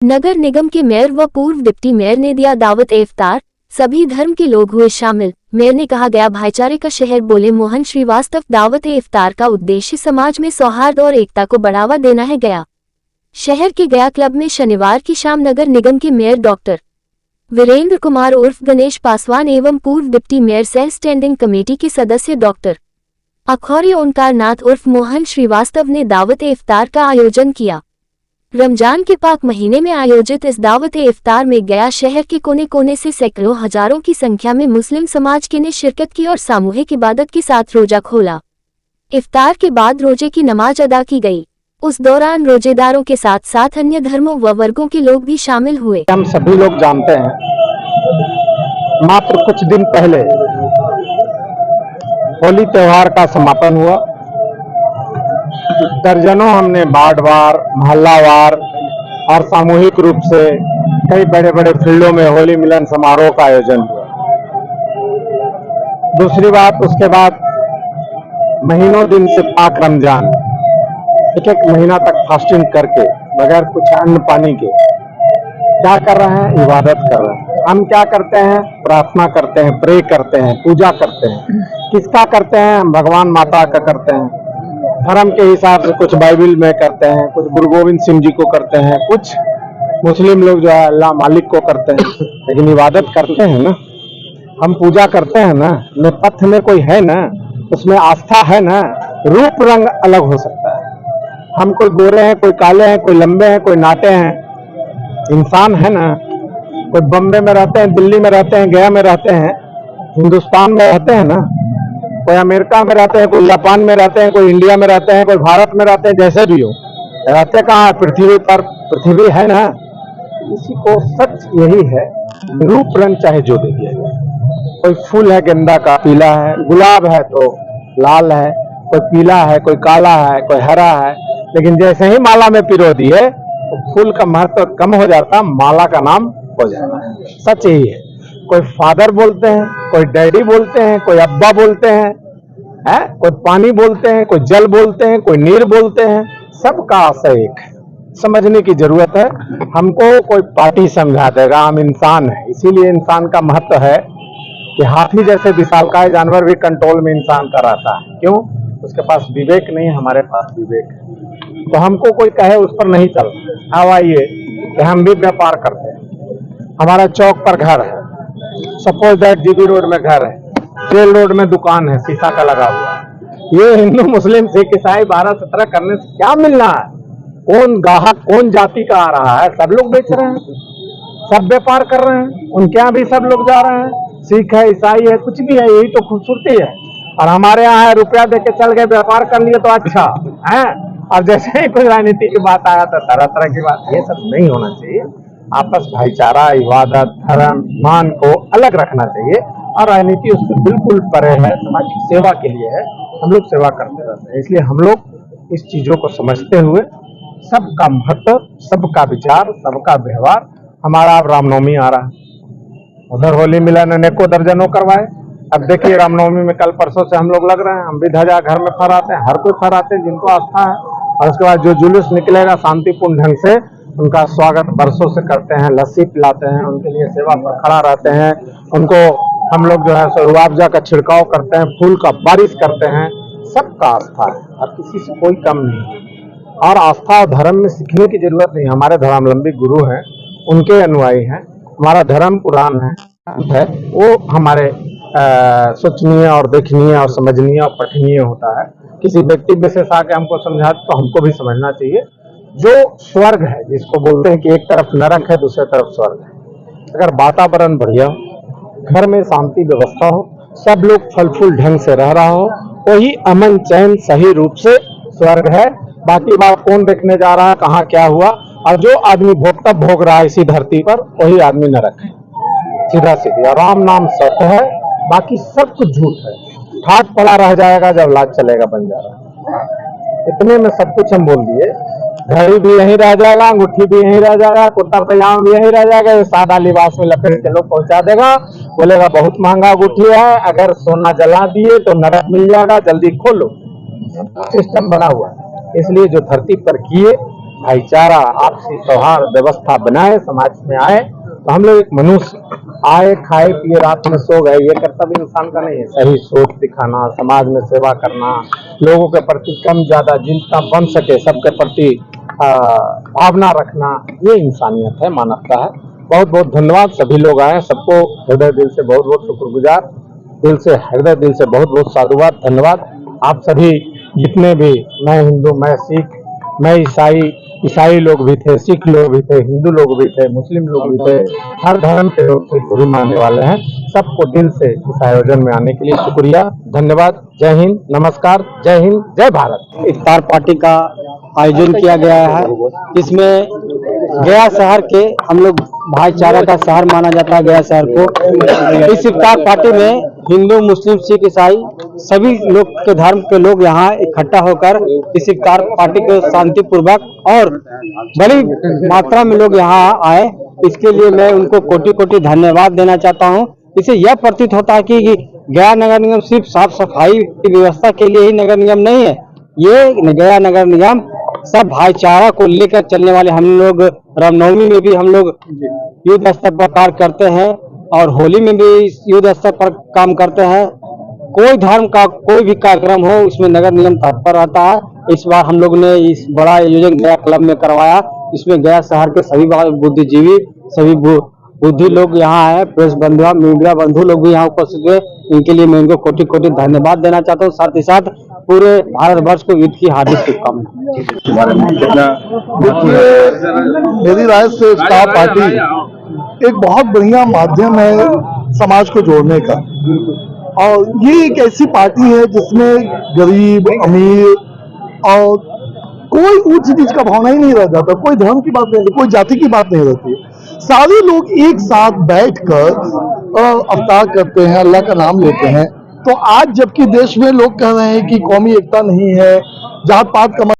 नगर निगम के मेयर व पूर्व डिप्टी मेयर ने दिया दावत इफ्तार। सभी धर्म के लोग हुए शामिल। मेयर ने कहा, गया भाईचारे का शहर बोले मोहन श्रीवास्तव। दावत इफ्तार का उद्देश्य समाज में सौहार्द और एकता को बढ़ावा देना है। गया शहर के गया क्लब में शनिवार की शाम नगर निगम के मेयर डॉक्टर वीरेंद्र कुमार उर्फ गणेश पासवान एवं पूर्व डिप्टी मेयर सह स्टैंडिंग कमेटी के सदस्य डॉक्टर अखौरी ओंकार नाथ उर्फ मोहन श्रीवास्तव ने दावत इफ्तार का आयोजन किया। रमजान के पाक महीने में आयोजित इस दावत इफ्तार में गया शहर के कोने कोने से सैकड़ों हजारों की संख्या में मुस्लिम समाज के ने शिरकत की और सामूहिक इबादत के साथ रोजा खोला। इफ्तार के बाद रोजे की नमाज अदा की गई। उस दौरान रोजेदारों के साथ साथ अन्य धर्मों व वर्गों के लोग भी शामिल हुए। हम सभी लोग जानते हैं, मात्र कुछ दिन पहले होली त्योहार का समापन हुआ। दर्जनों हमने वार्डवार, मोहल्लावार और सामूहिक रूप से कई बड़े बड़े फील्डों में होली मिलन समारोह का आयोजन हुआ। दूसरी बात, उसके बाद महीनों दिन से पाक रमजान एक महीना तक फास्टिंग करके बगैर कुछ अन्न पानी के क्या कर रहे हैं? इबादत कर रहे हैं। हम क्या करते हैं? प्रार्थना करते हैं, प्रे करते हैं, पूजा करते हैं। किसका करते हैं? हम भगवान माता का करते हैं। धर्म के हिसाब से कुछ बाइबिल में करते हैं, कुछ गुरु गोविंद सिंह जी को करते हैं, कुछ मुस्लिम लोग जो है अल्लाह मालिक को करते हैं। लेकिन इबादत करते हैं ना, हम पूजा करते हैं ना, नेपथ्य में कोई है ना, उसमें आस्था है ना। रूप रंग अलग हो सकता है, हम कोई गोरे हैं, कोई काले हैं, कोई लंबे हैं, कोई नाटे हैं, इंसान है ना। कोई बम्बे में रहते हैं, दिल्ली में रहते हैं, गया में रहते हैं, हिंदुस्तान में रहते हैं ना, कोई अमेरिका में रहते हैं, कोई जापान में रहते हैं, कोई इंडिया में रहते हैं, कोई भारत में रहते हैं। जैसे भी हो, रहते कहाँ है? पृथ्वी पर। पृथ्वी है ना। इसी को सच यही है, रूप रंग चाहे जो दे दिया जाए। कोई फूल है गेंदा का, पीला है, गुलाब है तो लाल है, कोई पीला है, कोई काला है, कोई हरा है। लेकिन जैसे ही माला में पिरो दिए तो फूल का महत्व कम हो जाता, माला का नाम हो जाता है। सच यही है। कोई फादर बोलते हैं, कोई डैडी बोलते हैं, कोई अब्बा बोलते हैं, कोई पानी बोलते हैं, कोई जल बोलते हैं, कोई नीर बोलते हैं। सबका आशय एक है। समझने की जरूरत है। हमको कोई पार्टी समझा देगा, हम इंसान है। इसीलिए इंसान का महत्व है कि हाथी जैसे विशालकाय जानवर भी कंट्रोल में इंसान का रहता है। क्यों? उसके पास विवेक नहीं, हमारे पास विवेक है। तो हमको कोई कहे उस पर नहीं चलना। अब आइए कि हम भी व्यापार करते हैं। हमारा चौक पर घर है, सपोज दैट जीबी रोड में घर है, जेल रोड में दुकान है, शीशा का लगा हुआ। ये हिंदू मुस्लिम सिख ईसाई 12-17 करने से क्या मिलना है? कौन ग्राहक कौन जाति का आ रहा है? सब लोग बेच रहे हैं, सब व्यापार कर रहे हैं, उनके यहाँ भी सब लोग जा रहे हैं। सिख है, ईसाई है, कुछ भी है, यही तो खूबसूरती है। और हमारे यहाँ है, रुपया दे के चल गए, व्यापार कर लिए तो अच्छा है। और जैसे ही कोई राजनीति की बात आया तो तरह तरह की बात। ये सब नहीं होना चाहिए। आपस भाईचारा, इबादत, धर्म, मान को अलग रखना चाहिए। और राजनीति उससे बिल्कुल परे है, समाज की सेवा के लिए है। हम लोग सेवा करते रहते हैं। इसलिए हम लोग इस चीजों को समझते हुए सबका महत्व, सबका विचार, सबका व्यवहार। हमारा अब रामनवमी आ रहा है, उधर होली मिलन अनेकों दर्जनों करवाए। अब देखिए रामनवमी में कल परसों से हम लोग लग रहे हैं। हम भी ध्वजा घर में फहराते हैं, हर कोई फहराते हैं जिनको आस्था है। और उसके बाद जो जुलूस निकलेगा शांतिपूर्ण ढंग से उनका स्वागत बरसों से करते हैं, लस्सी पिलाते हैं, उनके लिए सेवा पर खड़ा रहते हैं। उनको हम लोग जो है रुआवजा का छिड़काव करते हैं, फूल का बारिश करते हैं। सबका आस्था है और किसी से कोई कम नहीं है। और आस्था और धर्म में सीखने की जरूरत नहीं। हमारे धर्मावलंबी गुरु हैं, उनके अनुयायी हैं। हमारा धर्म पुराण है, वो हमारे सोचनीय और देखनीय और समझनीय और पठनीय होता है। किसी व्यक्ति विशेष आके हमको समझा तो हमको भी समझना चाहिए। जो स्वर्ग है, जिसको बोलते हैं कि एक तरफ नरक है, दूसरी तरफ स्वर्ग है। अगर वातावरण बढ़िया हो, घर में शांति व्यवस्था हो, सब लोग फल फूल ढंग से रह रहा हो, वही अमन चैन सही रूप से स्वर्ग है। बाकी बात कौन देखने जा रहा है, कहाँ क्या हुआ। और जो आदमी भोगता भोग रहा है इसी धरती पर, वही आदमी नरक है। सीधा सीधी। और राम नाम सत्य है, बाकी सब कुछ झूठ है। ठाट पड़ा रह जाएगा जब लाज चलेगा बंजारा। इतने में सब कुछ हम बोल दिए। घड़ी भी यहीं रह जाएगा, अंगूठी भी यहीं रह जाएगा, कुर्ता पजामा भी यहीं रह जाएगा। ये सादा लिबास में लपेट के लोग पहुंचा देगा, बोलेगा बहुत महंगा अंगूठी है, अगर सोना जला दिए तो नरक मिल जाएगा, जल्दी खोलो। सिस्टम बना हुआ है। इसलिए जो धरती पर किए भाईचारा, आपसी सौहार्द व्यवस्था बनाए, समाज में आए। तो हम लोग एक मनुष्य आए, खाए पिए, रात में सो गए, ये कर्तव्य इंसान का नहीं है। सही सोच दिखाना, समाज में सेवा करना, लोगों के प्रति कम ज्यादा जितना बन सके सबके प्रति भावना रखना, ये इंसानियत है, मानवता है। बहुत बहुत धन्यवाद, सभी लोग आए, सबको हृदय दिल से बहुत बहुत शुक्रगुजार, दिल से हृदय दिल से बहुत बहुत साधुवाद, धन्यवाद। आप सभी जितने भी, मैं हिंदू, मैं सिख, मैं ईसाई लोग भी थे, सिख लोग भी थे, हिंदू लोग भी थे, मुस्लिम लोग भी थे, हर धर्म के लोग गुरु मानने वाले हैं। सबको दिल से इस आयोजन में आने के लिए शुक्रिया, धन्यवाद। जय हिंद, नमस्कार, जय हिंद, जय भारत। इफ्तार पार्टी का आयोजन किया गया है। इसमें गया शहर के हम लोग भाईचारा का शहर माना जाता है गया शहर को। इस इफ्तार पार्टी में हिंदू, मुस्लिम, सिख, ईसाई सभी लोग के धर्म के लोग यहाँ इकट्ठा होकर इस इफ्तार पार्टी को शांतिपूर्वक और बड़ी मात्रा में लोग यहाँ आए, इसके लिए मैं उनको कोटि कोटि धन्यवाद देना चाहता हूँ। इससे यह प्रतीत होता है कि गया नगर निगम सिर्फ साफ सफाई की व्यवस्था के लिए ही नगर निगम नहीं है। ये गया नगर निगम सब भाईचारा को लेकर चलने वाले। हम लोग रामनवमी में भी हम लोग युद्ध स्तर पर कार्य करते हैं और होली में भी युद्ध स्तर पर काम करते हैं। कोई धर्म का कोई भी कार्यक्रम हो, इसमें नगर निगम तत्पर रहता है। इस बार हम लोग ने इस बड़ा आयोजन गया क्लब में करवाया। इसमें गया शहर के सभी बुद्धिजीवी, सभी बुद्धि लोग यहाँ आए, प्रेस बंधु, मीडिया बंधु लोग भी यहाँ उपस्थित हुए। इनके लिए मैं इनको कोटि कोटि धन्यवाद देना चाहता हूँ। साथ ही साथ पूरे भारतवर्ष को ईद की हार्दिक शुभकामनाएं। मेरी राय से इफ्तार पार्टी एक बहुत बढ़िया माध्यम है समाज को जोड़ने का, और ये एक ऐसी पार्टी है जिसमें गरीब, अमीर और कोई ऊंच नीच का भावना ही नहीं रह जाता, कोई धर्म की बात नहीं रहती, कोई जाति की बात नहीं रहती। सारे लोग एक साथ बैठकर अवतार करते हैं, अल्लाह का नाम लेते हैं। तो आज जबकि देश में लोग कह रहे हैं कि कौमी एकता नहीं है, जात पात का